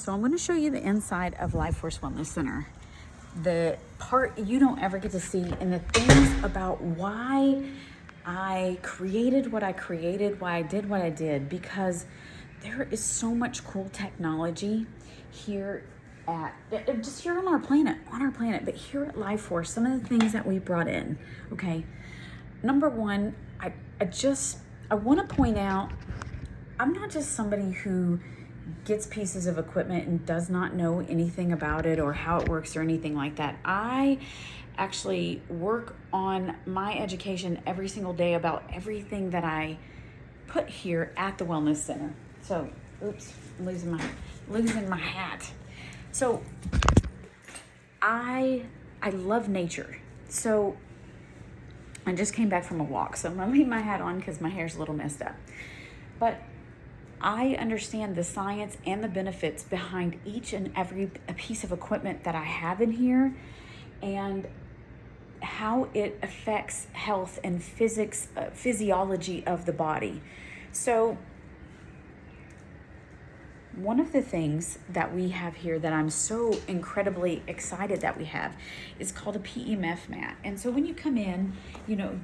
So I'm going to show you the inside of Life Force Wellness Center. The part you don't ever get to see, and the things about why I created what I created, why I did what I did, because there is so much cool technology here at, just here on our planet, but here at Life Force, some of the things that we brought in, okay? Number one, I want to point out, I'm not just somebody who gets pieces of equipment and does not know anything about it or how it works or anything like that. I actually work on my education every single day about everything that I put here at the Wellness Center. So, oops, I'm losing my hat. So, I love nature. So, I just came back from a walk, so I'm gonna leave my hat on because my hair's a little messed up. But I understand the science and the benefits behind each and every piece of equipment that I have in here, and how it affects health and physiology of the body. So one of the things that we have here that I'm so incredibly excited that we have is called a PEMF mat. And so when you come in,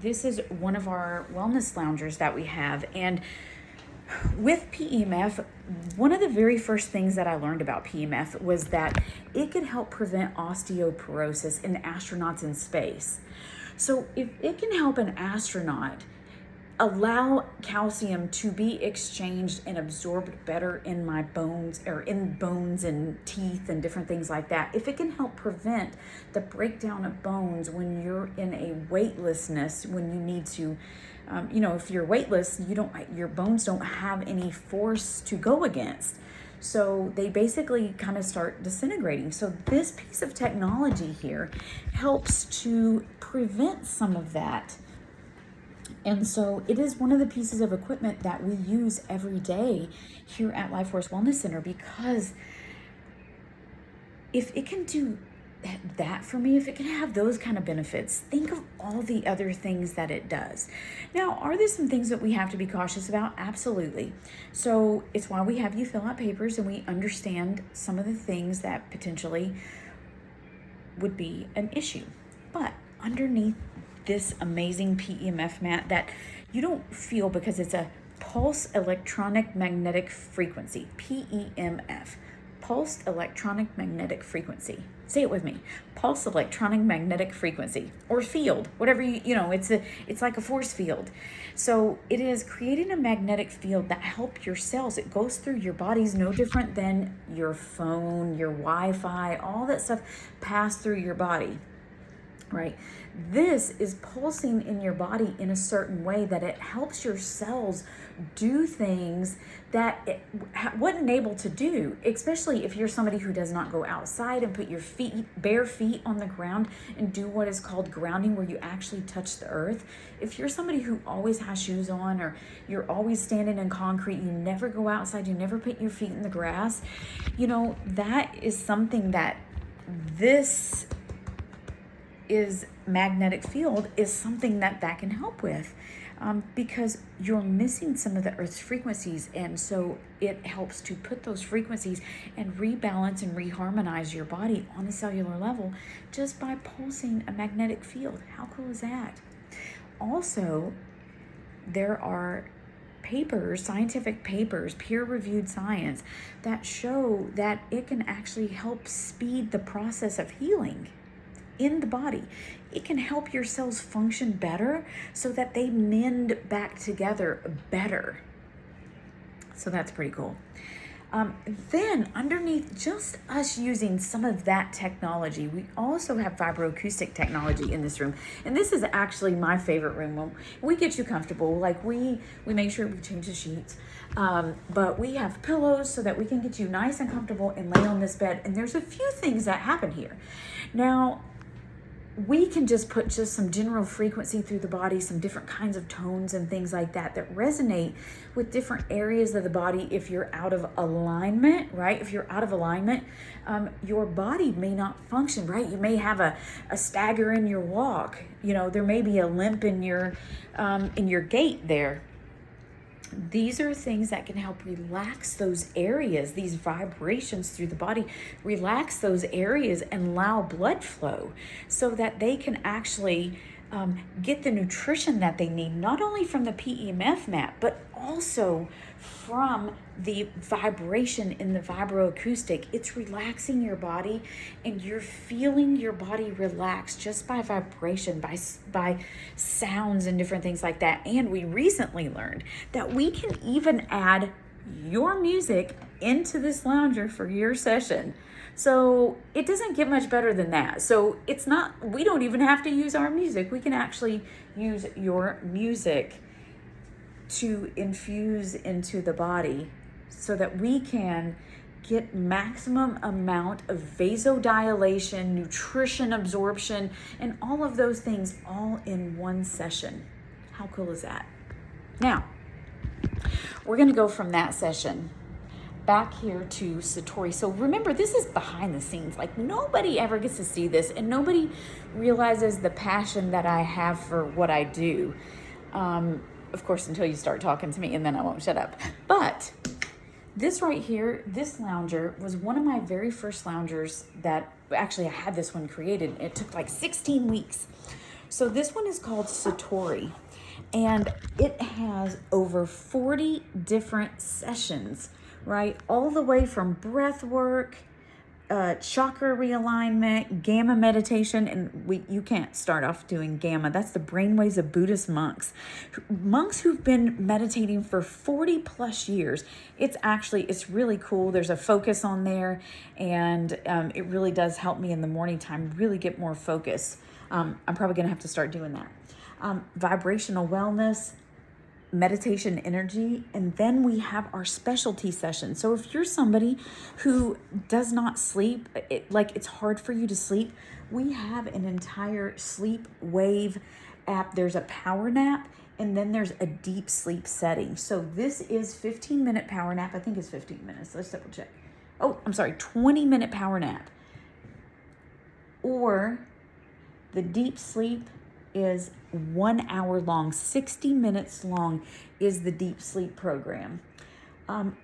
this is one of our wellness loungers that we have. And with PEMF, one of the very first things that I learned about PEMF was that it could help prevent osteoporosis in astronauts in space. So if it can help an astronaut allow calcium to be exchanged and absorbed better in my bones, or in bones and teeth and different things like that, if it can help prevent the breakdown of bones when you're in a weightlessness, when you need to if you're weightless, your bones don't have any force to go against. So they basically kind of start disintegrating. So this piece of technology here helps to prevent some of that. And so it is one of the pieces of equipment that we use every day here at Life Force Wellness Center, because if it can do that for me, if it can have those kind of benefits, think of all the other things that it does. Now, are there some things that we have to be cautious about? Absolutely. So it's why we have you fill out papers, and we understand some of the things that potentially would be an issue. But underneath this amazing PEMF mat that you don't feel, because it's a pulse electronic magnetic frequency, PEMF, pulsed electronic magnetic frequency. Say it with me. Pulse electronic magnetic frequency, or field, whatever it's like a force field. So it is creating a magnetic field that helps your cells. It goes through your bodies, no different than your phone, your Wi-Fi, all that stuff pass through your body. Right? This is pulsing in your body in a certain way that it helps your cells do things that it wasn't able to do, especially if you're somebody who does not go outside and put your bare feet on the ground and do what is called grounding, where you actually touch the earth. If you're somebody who always has shoes on, or you're always standing in concrete, you never go outside, you never put your feet in the grass, that is something that this magnetic field is something that can help with, because you're missing some of the Earth's frequencies, and so it helps to put those frequencies and rebalance and reharmonize your body on a cellular level just by pulsing a magnetic field. How cool is that? Also, there are scientific papers, peer-reviewed science, that show that it can actually help speed the process of healing in the body. It can help your cells function better so that they mend back together better. So that's pretty cool. Then underneath just us using some of that technology, we also have vibroacoustic technology in this room. And this is actually my favorite room. We get you comfortable. Like we make sure we change the sheets. But we have pillows so that we can get you nice and comfortable and lay on this bed. And there's a few things that happen here. Now, we can just put some general frequency through the body, some different kinds of tones and things like that resonate with different areas of the body. If you're out of alignment, right? If you're out of alignment, your body may not function, right? You may have a stagger in your walk. There may be a limp in your gait there. These are things that can help relax those areas, these vibrations through the body, relax those areas and allow blood flow so that they can actually get the nutrition that they need, not only from the PEMF mat, but also from the vibration in the vibroacoustic. It's relaxing your body, and you're feeling your body relax just by vibration, by sounds and different things like that. And we recently learned that we can even add your music into this lounger for your session. So it doesn't get much better than that. So it's not, we don't even have to use our music. We can actually use your music to infuse into the body so that we can get maximum amount of vasodilation, nutrition absorption, and all of those things all in one session. How cool is that? Now, we're going to go from that session back here to Satori. So remember, this is behind the scenes. Like, nobody ever gets to see this, and nobody realizes the passion that I have for what I do. Of course, until you start talking to me, and then I won't shut up. But this right here, this lounger was one of my very first loungers that, actually I had this one created. It took like 16 weeks. So this one is called Satori, and it has over 40 different sessions, right? All the way from breath work, chakra realignment, gamma meditation, and you can't start off doing gamma. That's the brainwaves of Buddhist monks who've been meditating for 40 plus years. It's really cool. There's a focus on there, and it really does help me in the morning time really get more focus. I'm probably gonna have to start doing that. Vibrational wellness, meditation energy, and then we have our specialty session. So if you're somebody who does not sleep, it's hard for you to sleep, we have an entire sleep wave app. There's a power nap, and then there's a deep sleep setting. So this is 15-minute power nap. I think it's 15 minutes. Let's double check. Oh, I'm sorry, 20-minute power nap. Or the deep sleep is 1 hour long, 60 minutes long is the deep sleep program.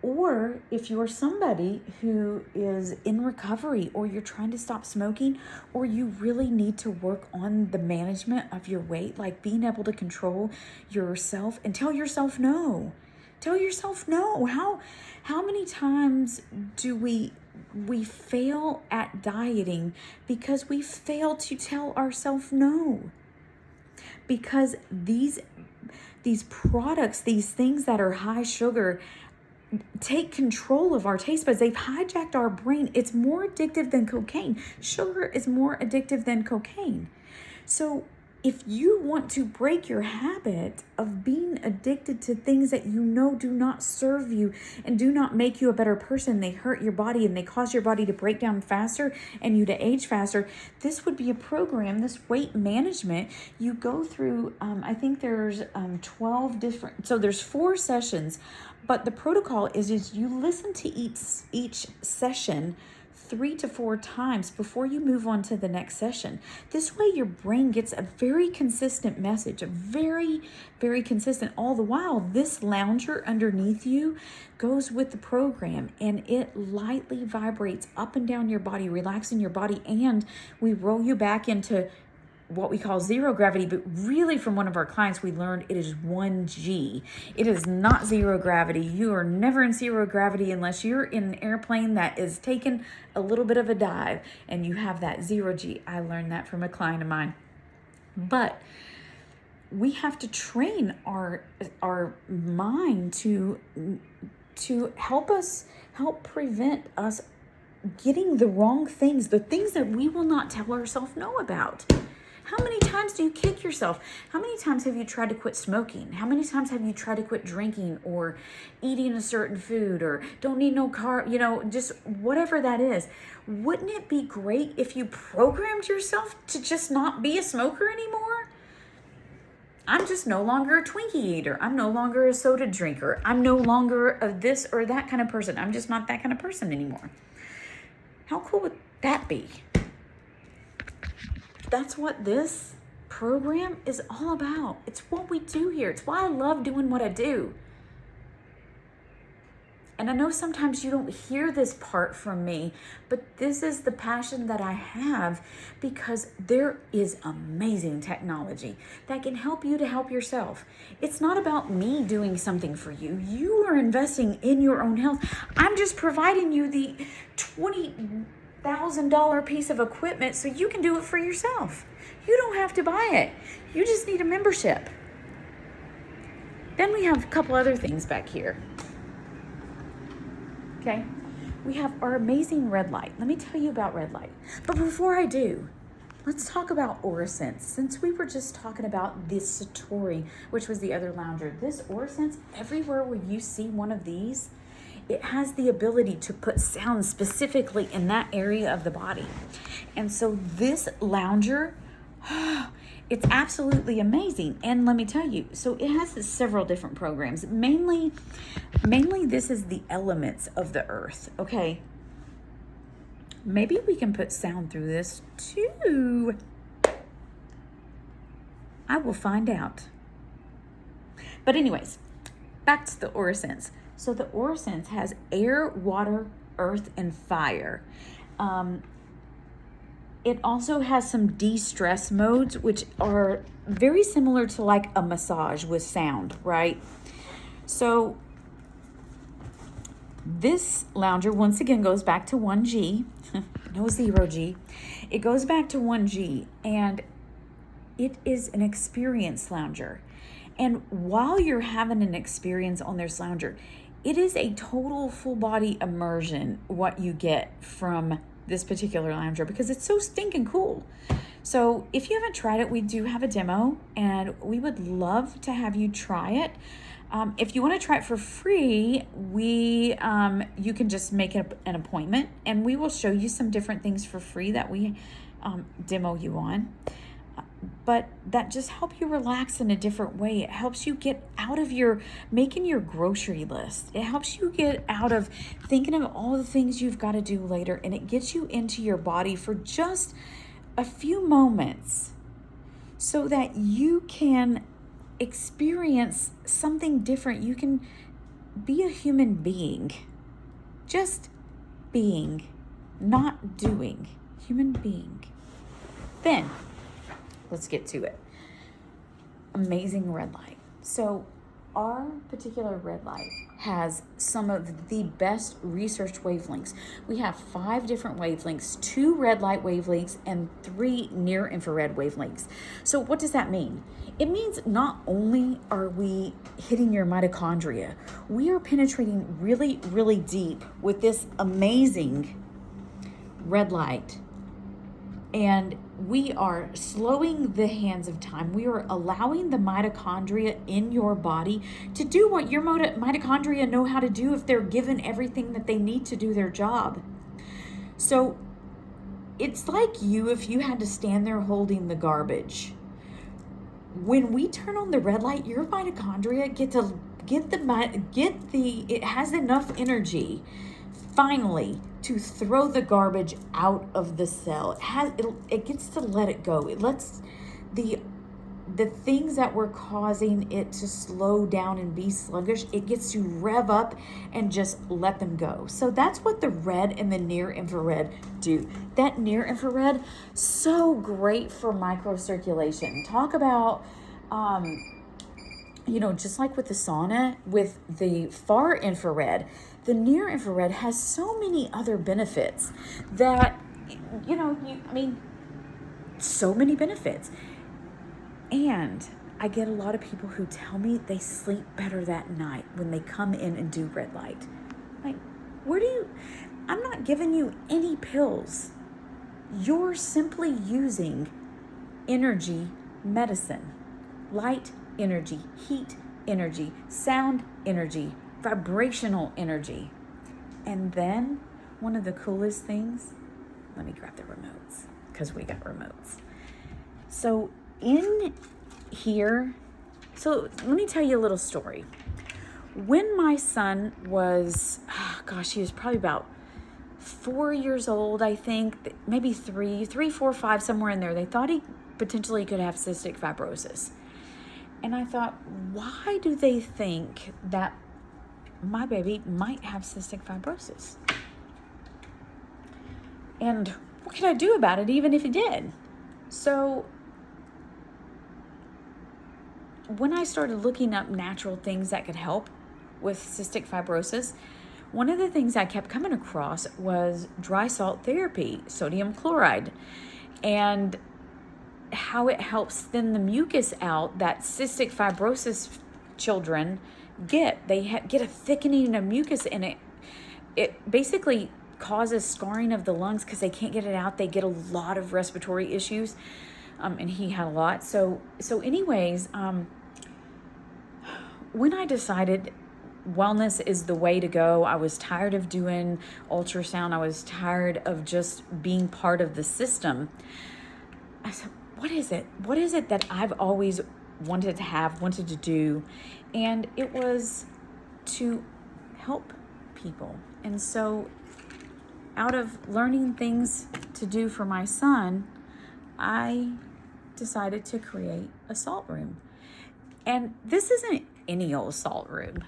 Or if you're somebody who is in recovery, or you're trying to stop smoking, or you really need to work on the management of your weight, like being able to control yourself and tell yourself no. Tell yourself no. How many times do we fail at dieting because we fail to tell ourselves no? Because these products, these things that are high sugar, take control of our taste buds. They've hijacked our brain. It's more addictive than cocaine. Sugar is more addictive than cocaine. So if you want to break your habit of being addicted to things that you know do not serve you and do not make you a better person, they hurt your body and they cause your body to break down faster and you to age faster, this would be a program, this weight management. You go through, I think there's 12 different, so there's 4 sessions, but the protocol is you listen to each session 3 to 4 times before you move on to the next session. This way your brain gets a very consistent message, a very, very consistent. All the while, this lounger underneath you goes with the program, and it lightly vibrates up and down your body, relaxing your body, and we roll you back into what we call zero gravity, but really from one of our clients, we learned it is 1G. It is not zero gravity. You are never in zero gravity unless you're in an airplane that is taking a little bit of a dive and you have that 0G. I learned that from a client of mine. But we have to train our mind to help prevent us getting the wrong things, the things that we will not tell ourselves no about. How many times do you kick yourself? How many times have you tried to quit smoking? How many times have you tried to quit drinking or eating a certain food or don't need no car, just whatever that is? Wouldn't it be great if you programmed yourself to just not be a smoker anymore? I'm just no longer a Twinkie eater. I'm no longer a soda drinker. I'm no longer a this or that kind of person. I'm just not that kind of person anymore. How cool would that be? That's what this program is all about. It's what we do here. It's why I love doing what I do. And I know sometimes you don't hear this part from me, but this is the passion that I have, because there is amazing technology that can help you to help yourself. It's not about me doing something for you. You are investing in your own health. I'm just providing you the $20,000 piece of equipment so you can do it for yourself. You don't have to buy it. You just need a membership. Then we have a couple other things back here. Okay, we have our amazing red light. Let me tell you about red light. But before I do, let's talk about AuraSense. Since we were just talking about this Satori, which was the other lounger, this AuraSense, everywhere where you see one of these, it has the ability to put sound specifically in that area of the body. And so this lounger, it's absolutely amazing. And let me tell you, so it has several different programs. Mainly this is the elements of the earth, okay? Maybe we can put sound through this too. I will find out. But anyways, back to the AuraSense. So the AuraSense has air, water, earth, and fire. It also has some de-stress modes, which are very similar to like a massage with sound, right? So this lounger, once again, goes back to 1G, no 0G. It goes back to 1G, and it is an experience lounger. And while you're having an experience on this lounger, it is a total full body immersion what you get from this particular lounger, because it's so stinking cool. So if you haven't tried it, we do have a demo, and we would love to have you try it. If you want to try it for free, you can just make an appointment, and we will show you some different things for free that we demo you on. But that just help you relax in a different way. It helps you get out of making your grocery list. It helps you get out of thinking of all the things you've got to do later, and it gets you into your body for just a few moments so that you can experience something different. You can be a human being. Just being, not doing. Human being. Then, let's get to it. Amazing red light. So our particular red light has some of the best researched wavelengths. We have 5 different wavelengths, 2 red light wavelengths, and 3 near infrared wavelengths. So what does that mean? It means not only are we hitting your mitochondria, we are penetrating really, really deep with this amazing red light. And we are slowing the hands of time. We are allowing the mitochondria in your body to do what your mitochondria know how to do if they're given everything that they need to do their job. So it's like if you had to stand there holding the garbage. When we turn on the red light, your mitochondria it has enough energy finally to throw the garbage out of the cell. It gets to let it go. It lets the things that were causing it to slow down and be sluggish, it gets to rev up and just let them go. So that's what the red and the near infrared do. That near infrared, so great for microcirculation. Talk about just like with the sauna, with the far infrared, the near infrared has so many other benefits that, so many benefits. And I get a lot of people who tell me they sleep better that night when they come in and do red light. Like, I'm not giving you any pills. You're simply using energy medicine, light energy, heat energy, sound energy, vibrational energy. And then one of the coolest things, let me grab the remotes because we got remotes. So in here, so let me tell you a little story. When my son was, he was probably about 4 years old, I think, maybe 3, 4, 5, somewhere in there. They thought he potentially could have cystic fibrosis. And I thought, why do they think that my baby might have cystic fibrosis. And what could I do about it even if he did? So when I started looking up natural things that could help with cystic fibrosis, one of the things I kept coming across was dry salt therapy, sodium chloride, and how it helps thin the mucus out that cystic fibrosis children get. They get a thickening of mucus, and it basically causes scarring of the lungs because they can't get it out. They get a lot of respiratory issues, and he had a lot. So anyways, when I decided wellness is the way to go, I was tired of doing ultrasound. I was tired of just being part of the system. I said, what is it? What is it that I've always wanted to do? And it was to help people. And so out of learning things to do for my son, I decided to create a salt room. And this isn't any old salt room.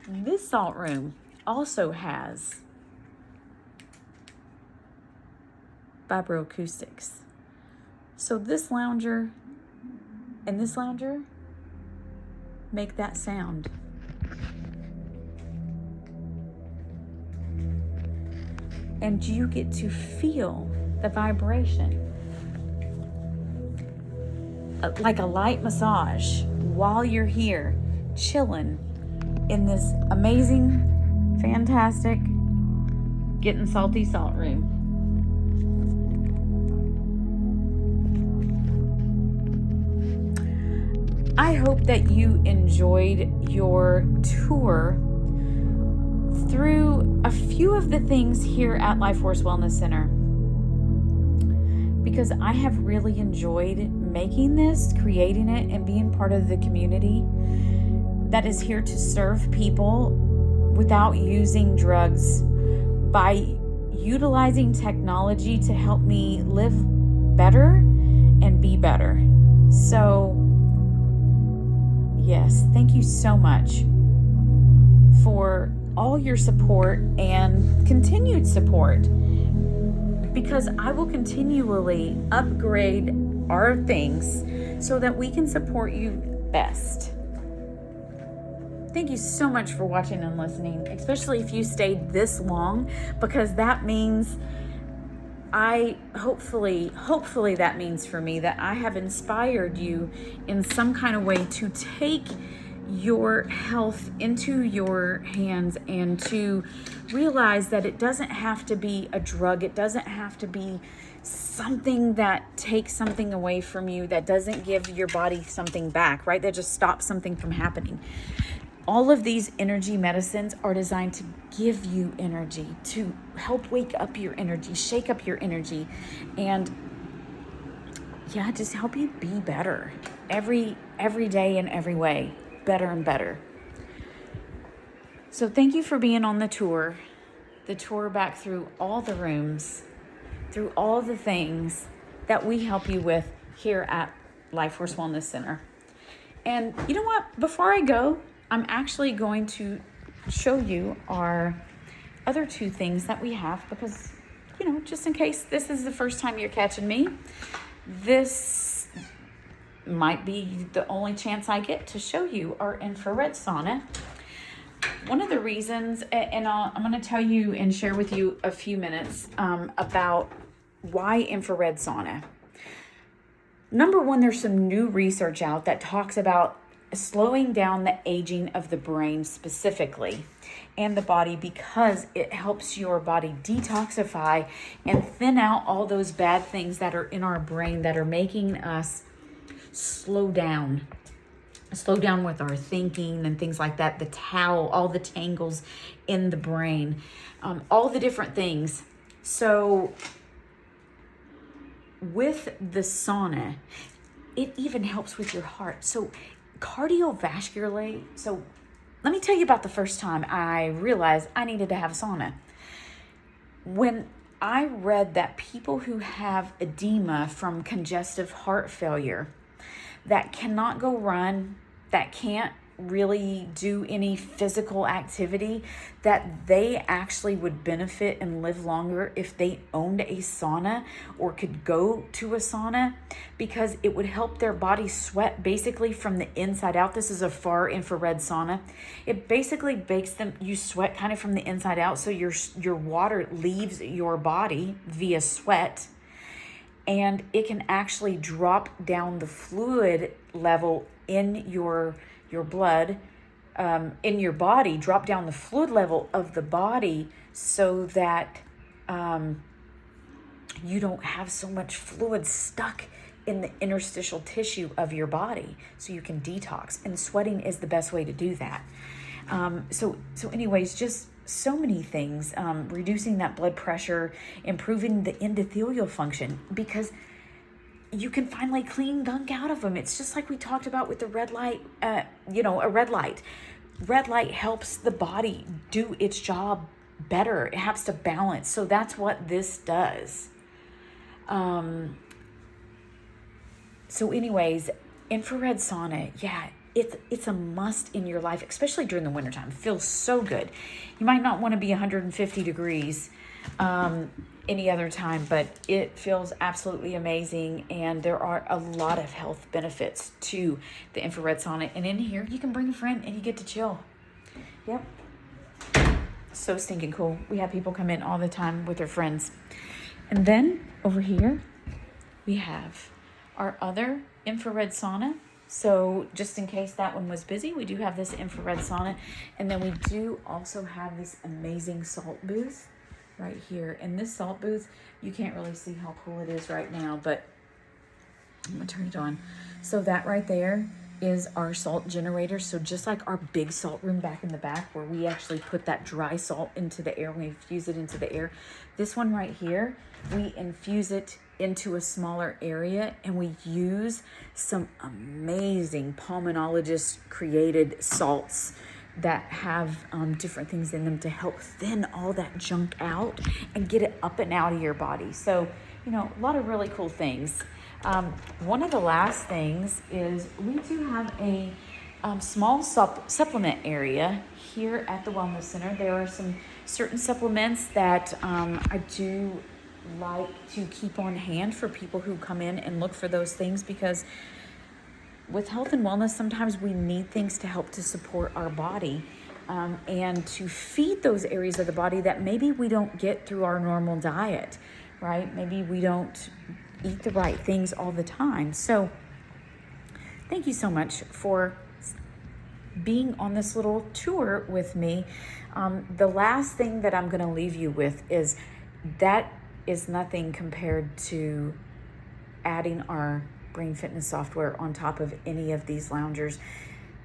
This salt room also has vibroacoustics. So this lounger and this lounger make that sound. And you get to feel the vibration. Like a light massage while you're here chilling in this amazing, fantastic, getting salty salt room. I hope that you enjoyed your tour through a few of the things here at Life Force Wellness Center, because I have really enjoyed making this, creating it, and being part of the community that is here to serve people without using drugs, by utilizing technology to help me live better and be better. So yes, thank you so much for all your support and continued support, because I will continually upgrade our things so that we can support you best. Thank you so much for watching and listening, especially if you stayed this long, because that means hopefully that means for me that I have inspired you in some kind of way to take your health into your hands and to realize that it doesn't have to be a drug. It doesn't have to be something that takes something away from you, that doesn't give your body something back, right? That just stops something from happening. All of these energy medicines are designed to give you energy, to help wake up your energy, shake up your energy, and just help you be better every day in every way, better and better. So thank you for being on the tour back through all the rooms, through all the things that we help you with here at Life Force Wellness Center. And you know what? Before I go, I'm actually going to show you our other two things that we have, because, just in case this is the first time you're catching me, this might be the only chance I get to show you our infrared sauna. One of the reasons, and I'm going to tell you and share with you a few minutes about why infrared sauna. Number one, there's some new research out that talks about slowing down the aging of the brain specifically and the body, because it helps your body detoxify and thin out all those bad things that are in our brain that are making us slow down with our thinking and things like that, all the tangles in the brain, all the different things. So with the sauna, it even helps with your heart. So cardiovascularly, so let me tell you about the first time I realized I needed to have a sauna. When I read that people who have edema from congestive heart failure, that cannot go run, that can't really do any physical activity, that they actually would benefit and live longer if they owned a sauna or could go to a sauna, because it would help their body sweat basically from the inside out. This is a far infrared sauna. It basically makes you sweat kind of from the inside out, so your water leaves your body via sweat, and it can actually drop down the fluid level in your blood, in your body, drop down the fluid level of the body, so that you don't have so much fluid stuck in the interstitial tissue of your body, so you can detox. And sweating is the best way to do that. So anyways, just so many things, reducing that blood pressure, improving the endothelial function, because you can finally clean gunk out of them. It's just like we talked about with the red light, a red light. Red light helps the body do its job better. It helps to balance. So that's what this does. So anyways, infrared sauna, yeah, it's a must in your life, especially during the wintertime. It feels so good. You might not want to be 150 degrees any other time, but it feels absolutely amazing. And there are a lot of health benefits to the infrared sauna. And in here, you can bring a friend and you get to chill. Yep. So stinking cool. We have people come in all the time with their friends. And then over here, we have our other infrared sauna. So just in case that one was busy, we do have this infrared sauna. And then we do also have this amazing salt booth right here. And this salt booth, you can't really see how cool it is right now, but I'm gonna turn it on. So that right there is our salt generator. So just like our big salt room back in the back, where we actually put that dry salt into the air, we infuse it into the air. This one right here, we infuse it into a smaller area, and we use some amazing pulmonologist created salts that have different things in them to help thin all that junk out and get it up and out of your body. So, a lot of really cool things. One of the last things is we do have a small supplement area here at the Wellness Center. There are some certain supplements that I do like to keep on hand for people who come in and look for those things, because with health and wellness, sometimes we need things to help to support our body and to feed those areas of the body that maybe we don't get through our normal diet, right? Maybe we don't eat the right things all the time. So thank you so much for being on this little tour with me. The last thing that I'm going to leave you with is that is nothing compared to adding our brain fitness software on top of any of these loungers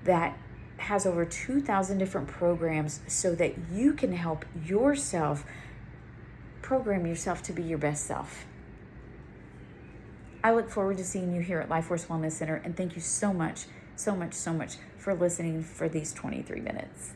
that has over 2,000 different programs, so that you can help yourself program yourself to be your best self. I look forward to seeing you here at Life Force Wellness Center, and thank you so much for listening for these 23 minutes.